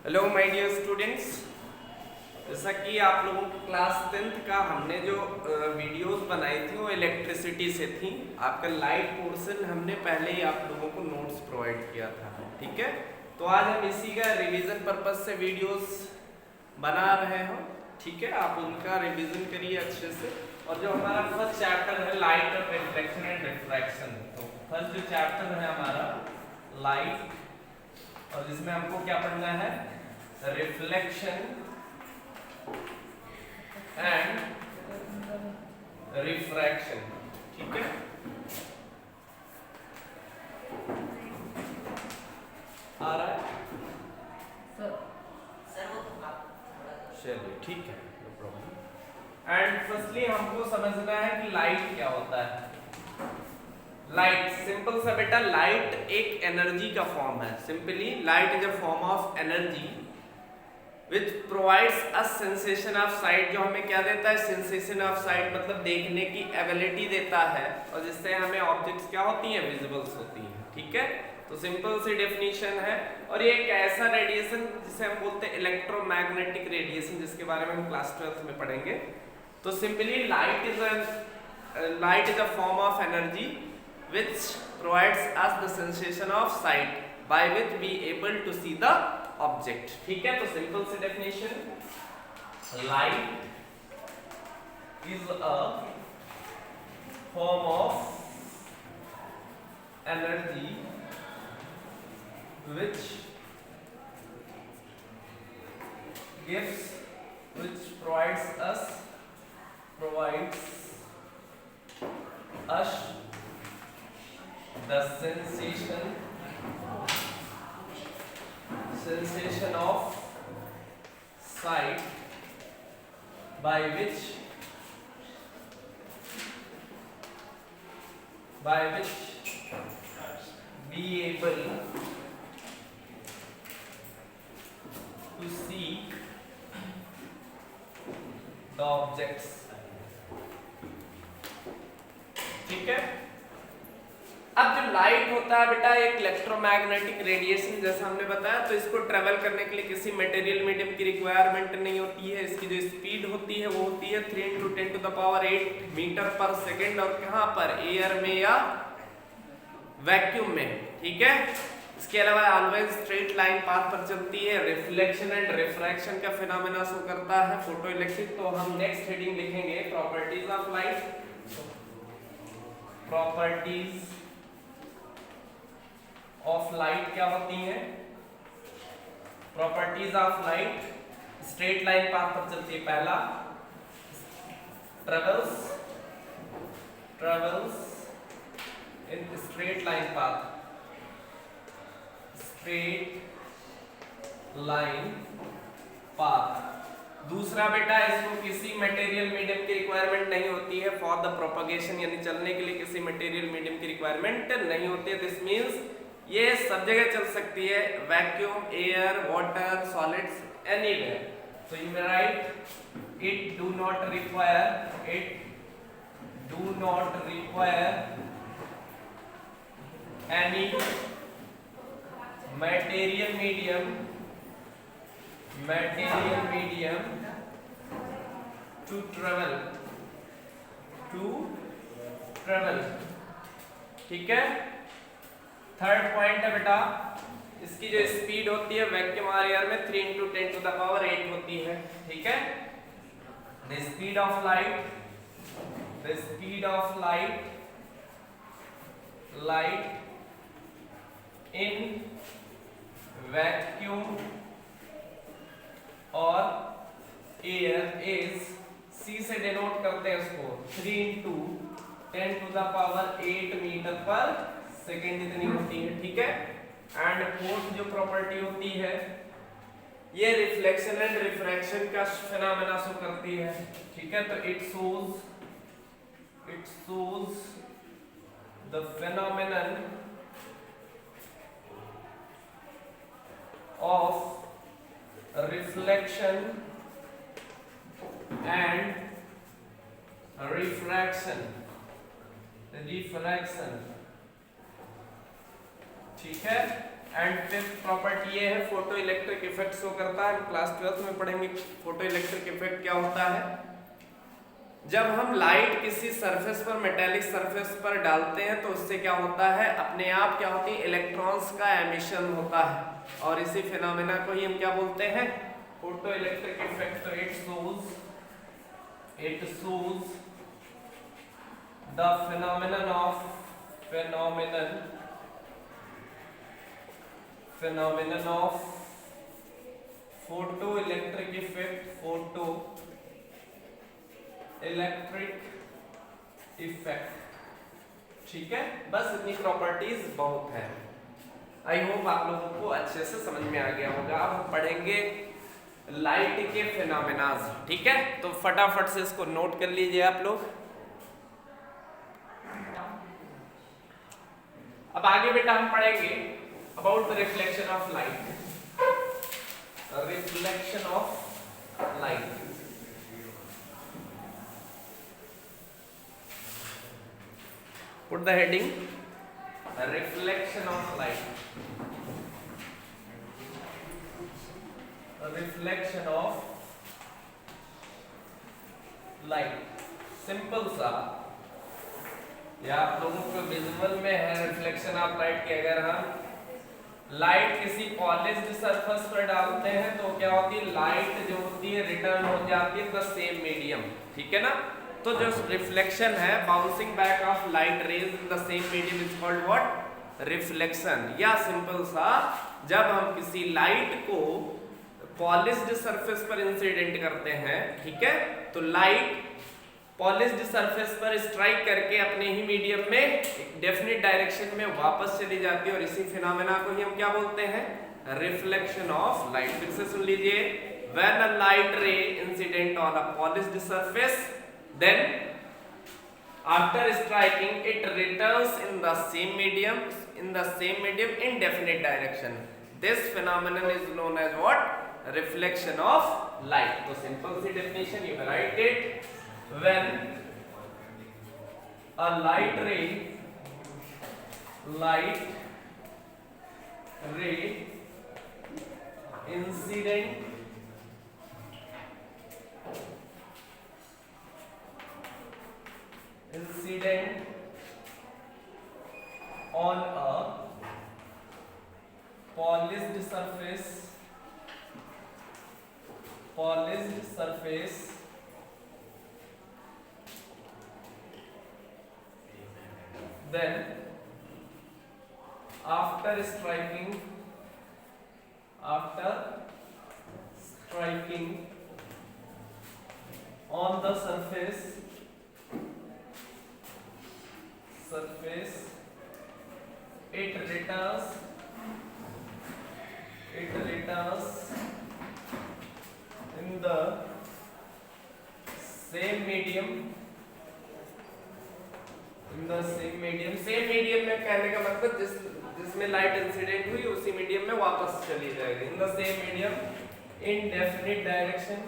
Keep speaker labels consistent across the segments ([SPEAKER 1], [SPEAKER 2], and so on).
[SPEAKER 1] Hello my dear students, जैसा कि आप लोगों की क्लास 10th का हमने जो वीडियोस बनाई थी वो इलेक्ट्रिसिटी से थी। आपका लाइट पोर्शन हमने पहले ही आप लोगों को नोट्स प्रोवाइड किया था, ठीक है। तो आज हम इसी का रिवीजन पर्पस से वीडियोस बना रहे हो, ठीक है। आप उनका रिवीजन करिए अच्छे से। और जो हमारा फर्स्ट चैप्टर है लाइट और रिफ्लेक्शन एंड रिफ्रैक्शन, तो फर्स्ट जो चैप्टर है हमारा लाइट, और जिसमें हमको क्या पढ़ना है, रिफ्लेक्शन एंड रिफ्रैक्शन, ठीक है। आ रहा है चलिए, ठीक है, नो प्रॉब्लम। एंड फर्स्टली हमको समझना है कि लाइट क्या होता है। लाइट सिंपल सा बेटा, लाइट एक एनर्जी का फॉर्म है। Simply light is a form of energy which provides a sensation of site. जो हमें क्या देता है, सेंसेशन ऑफ साइट, मतलब देखने की एबिलिटी देता है, और जिससे हमें ऑब्जेक्ट्स क्या होती हैं, विजिबल्स होती हैं, ठीक है। तो सिंपल सी डेफिनेशन है। और ये एक ऐसा रेडिएशन जिसे हम बोलते हैं इलेक्ट्रोमैग्नेटिक रेडिएशन, जिसके बारे में हम क्लास 12th में पढ़ेंगे। तो simply light is a form of energy which provides us the sensation of sight by which we able to see the object, ठीक है। तो सिंपल सी definition, light is a form of energy which provides us the sensation of sight by which we able to see the objects, ठीक है। अब जो light होता है बेटा, एक इलेक्ट्रोमैग्नेटिक रेडिएशन जैसा हमने बताया, तो इसको ट्रेवल करने के लिए किसी मटेरियल मीडियम की रिक्वायरमेंट नहीं होती है। इसकी जो स्पीड होती है वो होती है 3 × 10⁸ मीटर पर सेकेंड, और कहाँ पर, एयर में या वैक्यूम में, ठीक है। इसके अलावा ऑलवेज स्ट्रेट लाइन पाथ पर चलती है। रिफ्लेक्शन एंड रिफ्रैक्शन का फिनोमेना शो करता है फोटो इलेक्ट्रिक। तो हम नेक्स्ट हेडिंग लिखेंगे properties of light. Properties of light क्या होती हैं? Properties of light, straight line path पर चलती है। पहला, travels in straight line path, straight line path. दूसरा बेटा, इसको किसी मटेरियल मीडियम की रिक्वायरमेंट नहीं होती है फॉर द प्रोपगेशन, यानी चलने के लिए किसी मटेरियल मीडियम की रिक्वायरमेंट नहीं होती है। दिस मींस ये सब जगह चल सकती है, vacuum, air, water, solids, anywhere. So you may right it do not require any material medium to travel, ठीक है। थर्ड पॉइंट है बेटा, इसकी जो स्पीड होती है वैक्यूम और एयर में 3 × 10⁸ होती है, ठीक है। The speed of light in vacuum और एयर इज, सी से डिनोट करते हैं उसको, 3 × 10⁸ मीटर पर सेकेंड इतनी होती है, ठीक है। एंड फोर्थ जो प्रॉपर्टी होती है, ये रिफ्लेक्शन एंड रिफ्रैक्शन का फिनोमेना शो करती है, ठीक है। तो it shows the phenomenon of reflection and refraction, ठीक है। एंड फिफ्थ प्रॉपर्टी ये है फोटो इलेक्ट्रिक इफेक्ट शो करता है। क्लास 12th में पढ़ेंगे फोटो इलेक्ट्रिक इफेक्ट क्या होता है। जब हम लाइट किसी सरफेस पर, मेटेलिक सरफेस पर डालते हैं तो उससे क्या होता है, अपने आप क्या होती है, इलेक्ट्रॉन्स का एमिशन होता है, और इसी फिनोमेना को ही हम क्या बोलते हैं, फोटो इलेक्ट्रिक इफेक्ट। तो it shows the phenomenon of photoelectric effect, ठीक है। बस इतनी प्रॉपर्टीज बहुत है। आई होप आप लोगों को अच्छे से समझ में आ गया होगा। अब हम पढ़ेंगे लाइट के फिनोमेनाज, ठीक है। तो फटाफट से इसको नोट कर लीजिए आप लोग। अब आगे बेटा हम पढ़ेंगे about the reflection of light. Reflection of light, put the heading reflection of light, reflection of light। Simple सा, या आप लोगों को विजुअल में है रिफ्लेक्शन ऑफ लाइट के। अगर हम लाइट किसी पॉलिश्ड सरफेस पर डालते हैं तो क्या होती है, लाइट जो होती है रिटर्न हो जाती है द सेम मीडियम, ठीक है ना। तो जो रिफ्लेक्शन है, bouncing back of light rays in the same medium is called what, reflection. या सिंपल सा, जब हम किसी लाइट को पॉलिश्ड सरफेस पर इंसिडेंट करते हैं, ठीक है, तो लाइट पॉलिश्ड सरफेस पर स्ट्राइक करके अपने ही मीडियम में एक डेफिनेट डायरेक्शन में वापस चली जाती है, और इसी फिनोमेना को ही हम क्या बोलते हैं, रिफ्लेक्शन ऑफ लाइट। फिर से सुन लीजिए, when a light ray incident on a polished surface, then after striking it returns in the same medium in definite direction. This phenomenon is known as what, reflection of light. So simple सी definition you can write it, when a light ray incident on a polished surface then after striking on the surface it returns in the same medium same medium में कहने का मतलब जिसमें light incident हुई उसी medium में वापस चली जाएगी। इन the same medium in definite direction,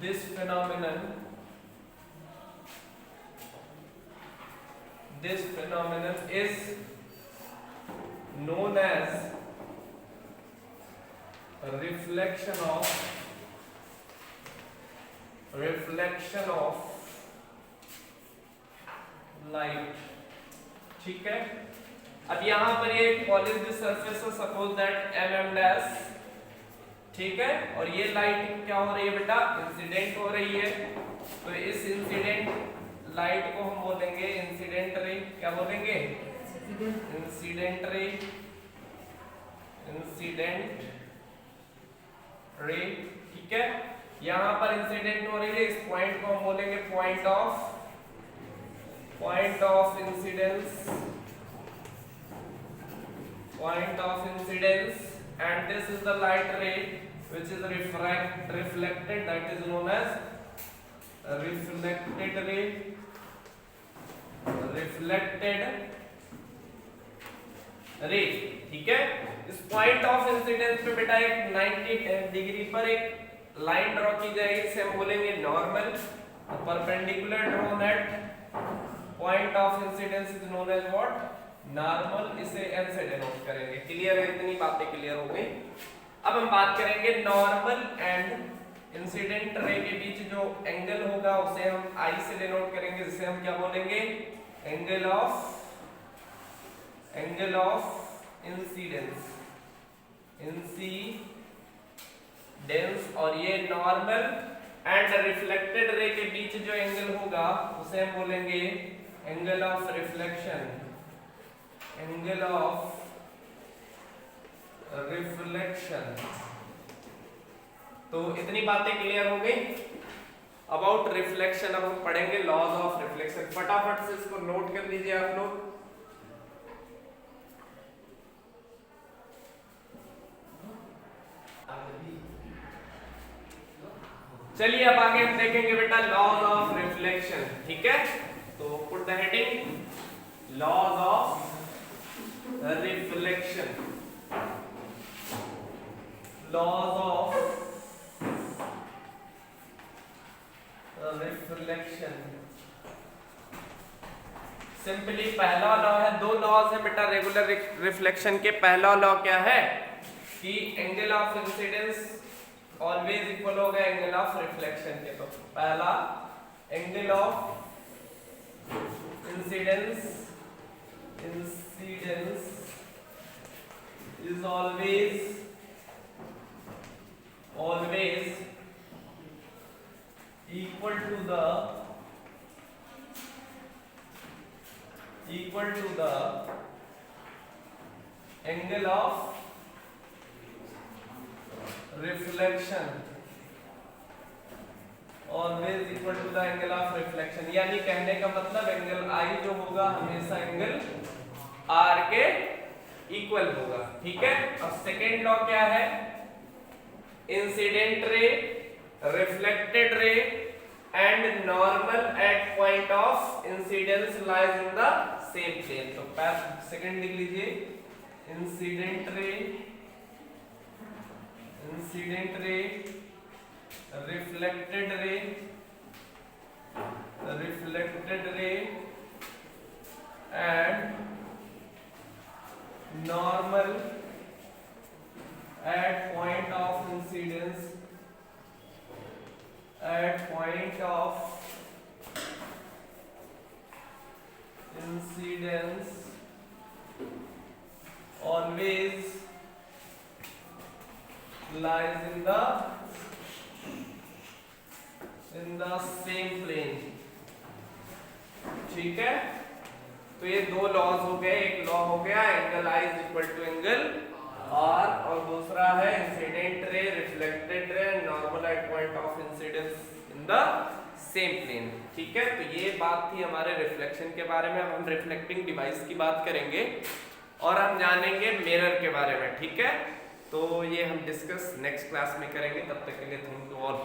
[SPEAKER 1] this phenomenon is known as reflection of light. ठीक है, अब यहां पर ये पॉलिश्ड सरफेस है, सपोज दैट mm डैश, ठीक है, और ये लाइट क्या हो रही है बेटा, इंसिडेंट हो रही है। तो इस इंसिडेंट लाइट को हम बोलेंगे इंसिडेंट रे। क्या बोलेंगे? इंसिडेंट रे, ठीक है। यहां पर इंसिडेंट हो रही है, इस पॉइंट को हम बोलेंगे point of incidence, and this is the light ray which is reflected, that is known as reflected ray। ठीक है, इस पॉइंट ऑफ इंसिडेंस पे बेटा एक 90 डिग्री पर एक लाइन ड्रॉ की जाएगी, इसे हम बोलेंगे normal. Perpendicular drawn at point of incidence is known as what, normal. इसे n से डिनोट करेंगे। क्लियर है? इतनी बातें क्लियर हो गई। अब हम बात करेंगे नॉर्मल एंड इंसिडेंट रे के बीच जो एंगल होगा उसे हम I से डिनोट करेंगे, जिसे हम क्या बोलेंगे, एंगल ऑफ इंसिडेंस, और ये नॉर्मल एंड रिफ्लेक्टेड रे के बीच जो एंगल होगा उसे हम बोलेंगे एंगल ऑफ रिफ्लेक्शन, तो इतनी बातें क्लियर हो गई अबाउट रिफ्लेक्शन। अब हम पढ़ेंगे लॉज ऑफ रिफ्लेक्शन। फटाफट से इसको नोट कर लीजिए आप लोग। चलिए अब आगे हम देखेंगे बेटा लॉज ऑफ रिफ्लेक्शन। ठीक है, तो put the heading laws of reflection, laws of reflection. Simply पहला लॉ है, दो लॉज है बेटा रेगुलर रिफ्लेक्शन के। पहला लॉ क्या है कि angle of incidence always equal होगा एंगल ऑफ रिफ्लेक्शन के। तो पहला angle of incidence is always equal to the angle of reflection, always equal to the angle of reflection. यानी कहने का मतलब एंगल I जो होगा हमेशा एंगल R के इक्वल होगा। ठीक है, अब सेकेंड लॉ क्या है, incident ray, reflected ray and normal at point of incidence lies in the same plane. तो सेकेंड लिख लीजिए, incident ray, reflected ray and normal at point of incidence always lies in the same plane। ठीक है, तो ये दो laws हो गए। एक लॉ हो गया angle I is equal to angle R, और दूसरा है incident ray, reflected ray, normal at point of incidence in the same plane. ठीक है, तो ये बात थी हमारे रिफ्लेक्शन के बारे में। अब हम रिफ्लेक्टिंग डिवाइस की बात करेंगे और हम जानेंगे मिरर के बारे में। ठीक है, तो ये हम डिस्कस नेक्स्ट क्लास में करेंगे। तब तक के लिए थैंक यू ऑल।